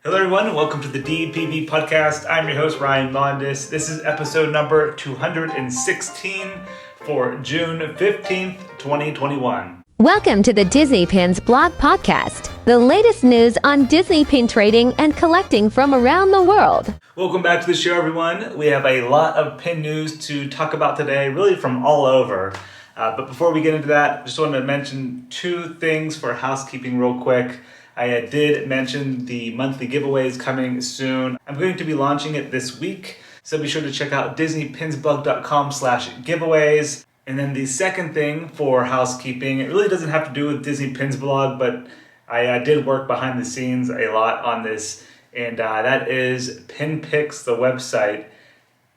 Hello everyone, and welcome to the DPB podcast. I'm your host, Ryan Mondis. This is episode number 216 for June 15th, 2021. Welcome to the Disney Pins blog podcast, the latest news on Disney pin trading and collecting from around the world. Welcome back to the show, everyone. We have a lot of pin news to talk about today, really from all over. But before we get into that, I just wanted to mention two things for housekeeping real quick. I did mention the monthly giveaways coming soon. I'm going to be launching it this week, so be sure to check out disneypinsblog.com/giveaways. And then the second thing for housekeeping, it really doesn't have to do with Disney Pins Blog, but I did work behind the scenes a lot on this, and that is PinPix, the website,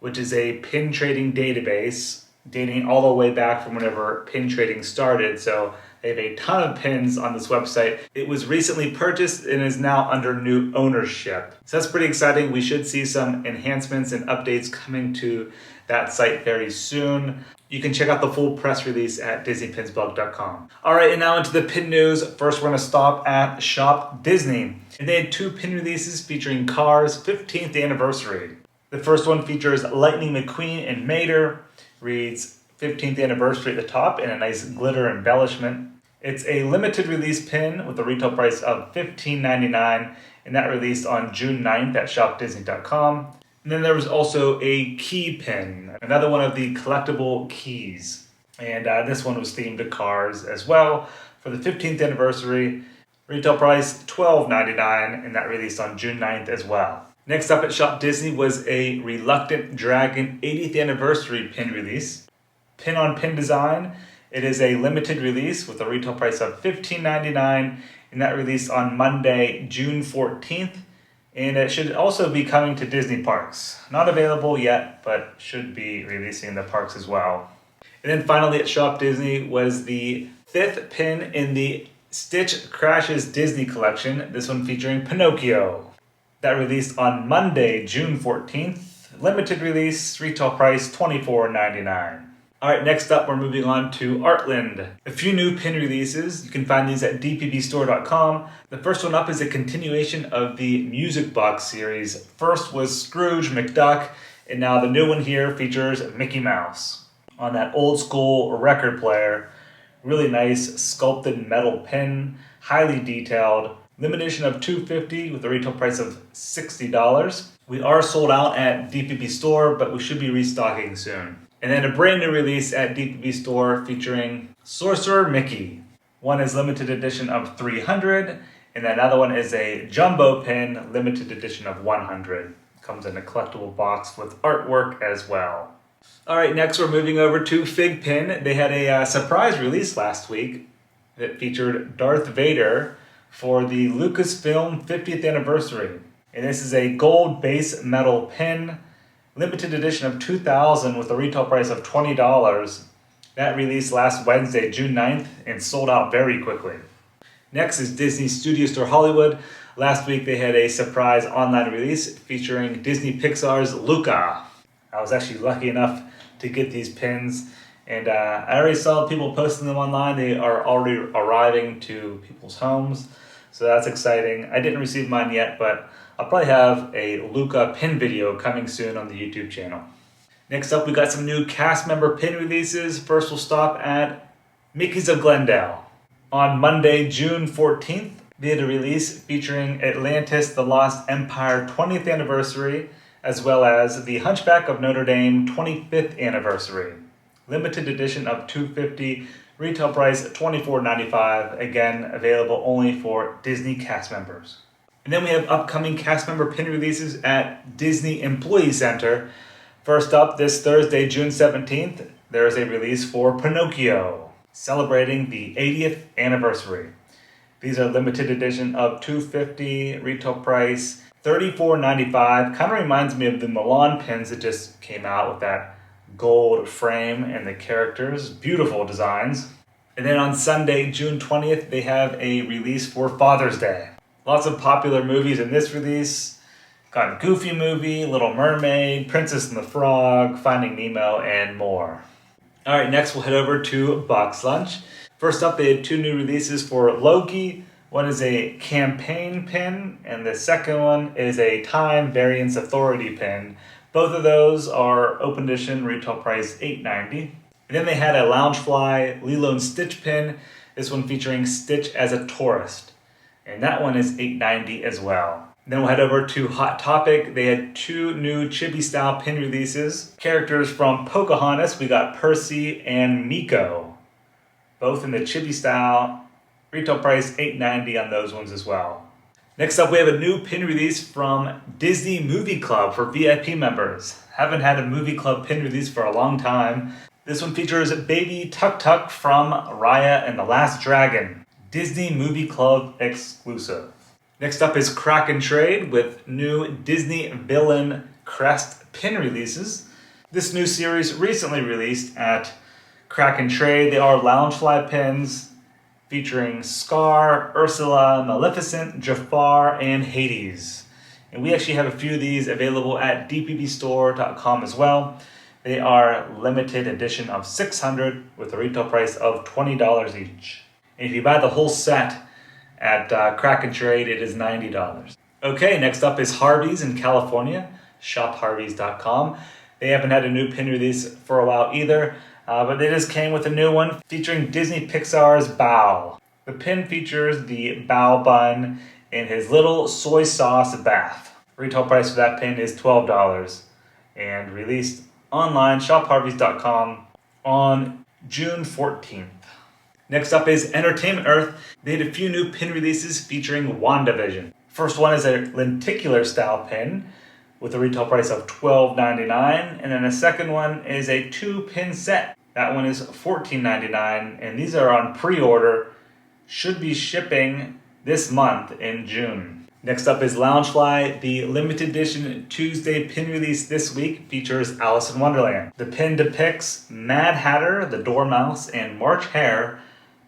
which is a pin trading database dating all the way back from whenever pin trading started. So they have a ton of pins on this website. It was recently purchased and is now under new ownership. So that's pretty exciting. We should see some enhancements and updates coming to that site very soon. You can check out the full press release at disneypinsblog.com. All right, and now into the pin news. First, we're going to stop at shopDisney. And they had two pin releases featuring Cars' 15th anniversary. The first one features Lightning McQueen and Mater. Reads 15th anniversary at the top and a nice glitter embellishment. It's a limited release pin with a retail price of $15.99, and that released on June 9th at shopdisney.com. And then there was also a key pin, another one of the collectible keys. And this one was themed to Cars as well. For the 15th anniversary, retail price $12.99, and that released on June 9th as well. Next up at Shop Disney was a Reluctant Dragon 80th anniversary pin release. Pin on pin design. It is a limited release with a retail price of $15.99, and that released on Monday, June 14th. And it should also be coming to Disney parks. Not available yet, but should be releasing in the parks as well. And then finally at Shop Disney was the 5th pin in the Stitch Crashes Disney collection. This one featuring Pinocchio. That released on Monday, June 14th. Limited release, retail price $24.99. Alright, next up we're moving on to ArtLand. A few new pin releases. You can find these at dpbstore.com. The first one up is a continuation of the Music Box series. First was Scrooge McDuck, and now the new one here features Mickey Mouse. On that old school record player. Really nice sculpted metal pin, highly detailed. Limited edition of $250 with a retail price of $60. We are sold out at DPB Store, but we should be restocking soon. And then a brand new release at DPB Store featuring Sorcerer Mickey. One is limited edition of 300, and another one is a jumbo pin, limited edition of 100. Comes in a collectible box with artwork as well. All right, next we're moving over to FiGPiN. They had a surprise release last week that featured Darth Vader for the Lucasfilm 50th anniversary. And this is a gold base metal pin, limited edition of 2,000 with a retail price of $20. That released last Wednesday, June 9th, and sold out very quickly. Next is Disney Studio Store Hollywood. Last week they had a surprise online release featuring Disney Pixar's Luca. I was actually lucky enough to get these pins, and I already saw people posting them online. They are already arriving to people's homes. So that's exciting. I didn't receive mine yet, but I'll probably have a Luca pin video coming soon on the YouTube channel. Next up, we got some new cast member pin releases. First, we'll stop at Mickey's of Glendale. On Monday, June 14th, they had a release featuring Atlantis, the Lost Empire 20th anniversary, as well as the Hunchback of Notre Dame 25th anniversary. Limited edition of $250. Retail price $24.95, again available only for Disney cast members. And then we have upcoming cast member pin releases at Disney Employee Center. First up, this Thursday, June 17th, there is a release for Pinocchio, celebrating the 80th anniversary. These are limited edition of $250, retail price $34.95. Kind of reminds me of the Milan pins that just came out with that gold frame and the characters. Beautiful designs. And then on Sunday, June 20th, they have a release for Father's Day. Lots of popular movies in this release. Got Goofy Movie, Little Mermaid, Princess and the Frog, Finding Nemo, and more. All right, next we'll head over to Box Lunch. First up, they had two new releases for Loki, One is a campaign pin, and the second one is a time variance authority pin. Both of those are open edition, retail price $8.90. And then they had a Loungefly Lilo and Stitch pin, this one featuring Stitch as a tourist. And that one is $8.90 as well. Then we'll head over to Hot Topic. They had 2 new chibi style pin releases. Characters from Pocahontas, we got Percy and Miko. Both in the chibi style. Retail price $8.90 on those ones as well. Next up, we have a new pin release from Disney Movie Club for VIP members. Haven't had a movie club pin release for a long time. This one features Baby Tuk Tuk from Raya and the Last Dragon. Disney Movie Club exclusive. Next up is Crack and Trade with new Disney Villain Crest pin releases. This new series recently released at Crack and Trade. They are Loungefly pins featuring Scar, Ursula, Maleficent, Jafar, and Hades. And we actually have a few of these available at dpbstore.com as well. They are limited edition of 600 with a retail price of $20 each. And if you buy the whole set at Crack and Trade, it is $90. Okay, next up is Harvey's in California, shopharveys.com. They haven't had a new pin release for a while either. But they just came with a new one featuring Disney Pixar's Bao. The pin features the Bao bun in his little soy sauce bath. Retail price for that pin is $12 and released online, shopharveys.com on June 14th. Next up is Entertainment Earth. They had a few new pin releases featuring WandaVision. First one is a lenticular style pin with a retail price of $12.99, and then the second one is a 2-pin set. That one is $14.99, and these are on pre-order. Should be shipping this month in June. Next up is Loungefly. The limited edition Tuesday pin release this week features Alice in Wonderland. The pin depicts Mad Hatter, the Dormouse, and March Hare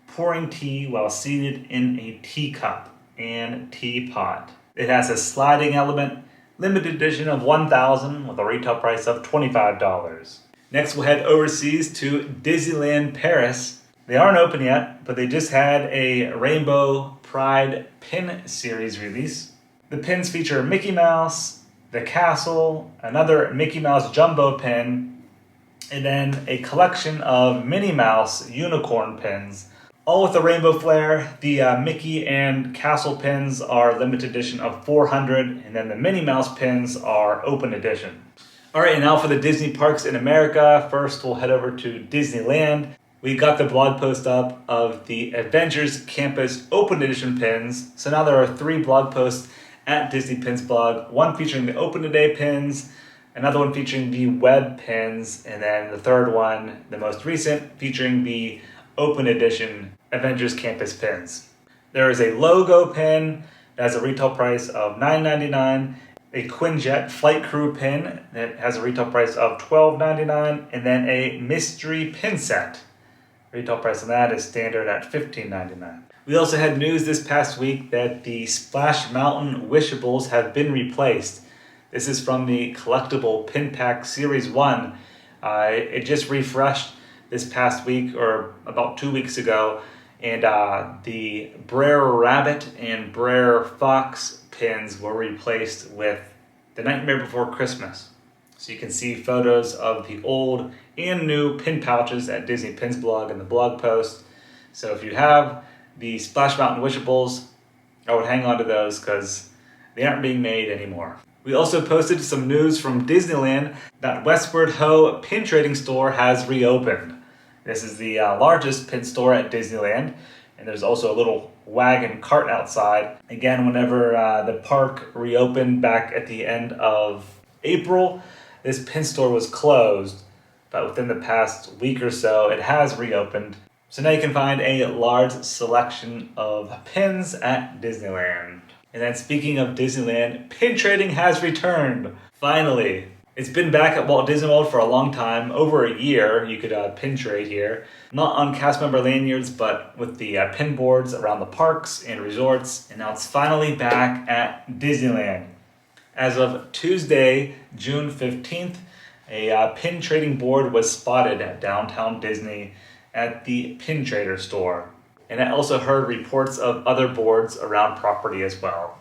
pouring tea while seated in a teacup and teapot. It has a sliding element, limited edition of 1,000 with a retail price of $25. Next, we'll head overseas to Disneyland Paris. They aren't open yet, but they just had a Rainbow Pride pin series release. The pins feature Mickey Mouse, the castle, another Mickey Mouse jumbo pin, and then a collection of Minnie Mouse unicorn pins, all with a rainbow flare. The Mickey and Castle pins are limited edition of 400, and then the Minnie Mouse pins are open edition. All right, and now for the Disney parks in America. First, we'll head over to Disneyland. We got the blog post up of the Avengers Campus Open Edition pins. So now there are 3 blog posts at Disney Pins blog. One featuring the Open Today pins, another one featuring the web pins, and then the third one, the most recent, featuring the Open Edition Avengers Campus pins. There is a logo pin that has a retail price of $9.99, a Quinjet Flight Crew pin that has a retail price of $12.99, and then a mystery pin set. Retail price on that is standard at $15.99. We also had news this past week that the Splash Mountain Wishables have been replaced. This is from the collectible Pin Pack Series 1. It just refreshed this past week, or about 2 weeks ago, and the Brer Rabbit and Brer Fox pins were replaced with The Nightmare Before Christmas. So you can see photos of the old and new pin pouches at Disney Pins blog in the blog post. So if you have the Splash Mountain Wishables, I would hang on to those because they aren't being made anymore. We also posted some news from Disneyland that Westward Ho pin trading store has reopened. This is the largest pin store at Disneyland, and there's also a little wagon cart outside. Again, whenever the park reopened back at the end of April, this pin store was closed, but within the past week or so, it has reopened. So now you can find a large selection of pins at Disneyland. And then speaking of Disneyland, pin trading has returned. Finally. It's been back at Walt Disney World for a long time, over a year. You could pin trade here. Not on cast member lanyards, but with the pin boards around the parks and resorts. And now it's finally back at Disneyland. As of Tuesday, June 15th, a pin trading board was spotted at downtown Disney at the Pin Trader store. And I also heard reports of other boards around property as well.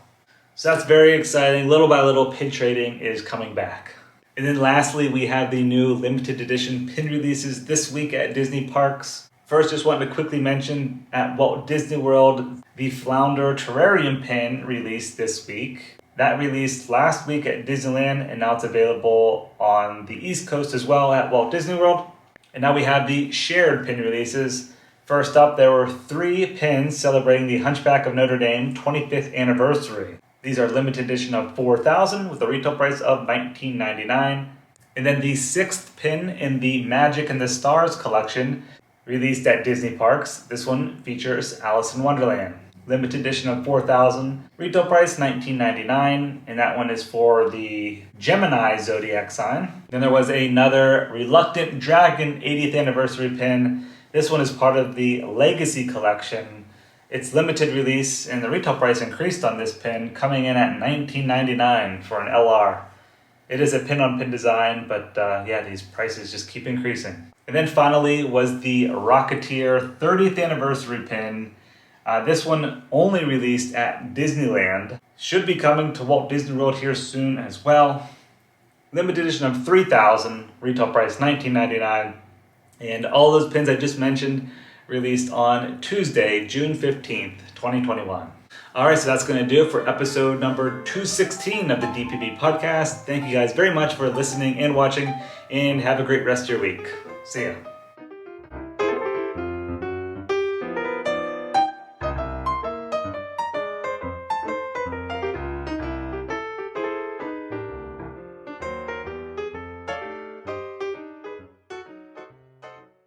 So that's very exciting. Little by little, pin trading is coming back. And then lastly, we have the new limited edition pin releases this week at Disney parks. First, just wanted to quickly mention at Walt Disney World, the Flounder Terrarium pin released this week. That released last week at Disneyland, and now it's available on the East Coast as well at Walt Disney World. And now we have the shared pin releases. First up, there were 3 pins celebrating the Hunchback of Notre Dame 25th anniversary. These are limited edition of 4,000 with a retail price of $19.99. And then the 6th pin in the Magic and the Stars collection released at Disney parks. This one features Alice in Wonderland. Limited edition of 4,000, retail price $19.99, and that one is for the Gemini zodiac sign. Then there was another Reluctant Dragon 80th anniversary pin. This one is part of the Legacy collection. It's limited release, and the retail price increased on this pin, coming in at $19.99 for an LR. It is a pin-on-pin design, but these prices just keep increasing. And then finally was the Rocketeer 30th anniversary pin. This one only released at Disneyland. Should be coming to Walt Disney World here soon as well. Limited edition of 3,000, retail price $19.99. And all those pins I just mentioned released on Tuesday, June 15th, 2021. Alright, so that's going to do it for episode number 216 of the DPB podcast. Thank you guys very much for listening and watching, and have a great rest of your week. See ya.